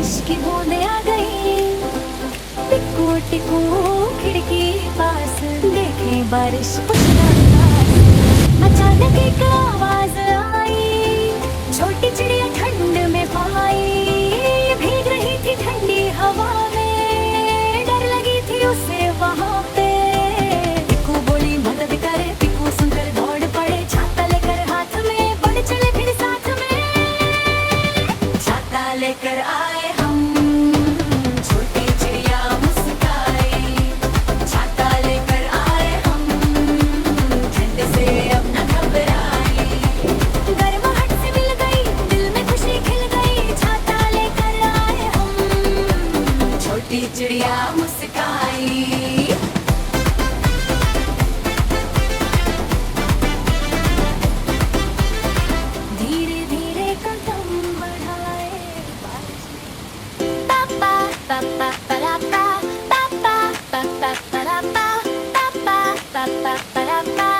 बारिश की बूंदें आ गई। टिकू टिकू खिड़की पास देखे बारिश अचानक एक आवाज आई, छोटी चिड़िया ठंड में पाई, भीग रही थी ठंडी हवा में, डर लगी थी उसे वहाँ पे। टिकू बोली मदद करे, टिकू सुनकर दौड़ पड़े, छाता लेकर हाथ में बढ़ चले फिर साथ में। छाता लेकर आए हम, छोटी चिड़िया मुस्काई, छाता लेकर आए हम, ठंड से अब न घबराई। गर्माहट से मिल गई, दिल में खुशी खिल गई, छाता लेकर आए हम, छोटी चिड़िया मुस्काई। धीरे धीरे कदम बढ़ाए बारिश में। पापा पापा परापा, पापा पापा परापा, पापा पापा परापा।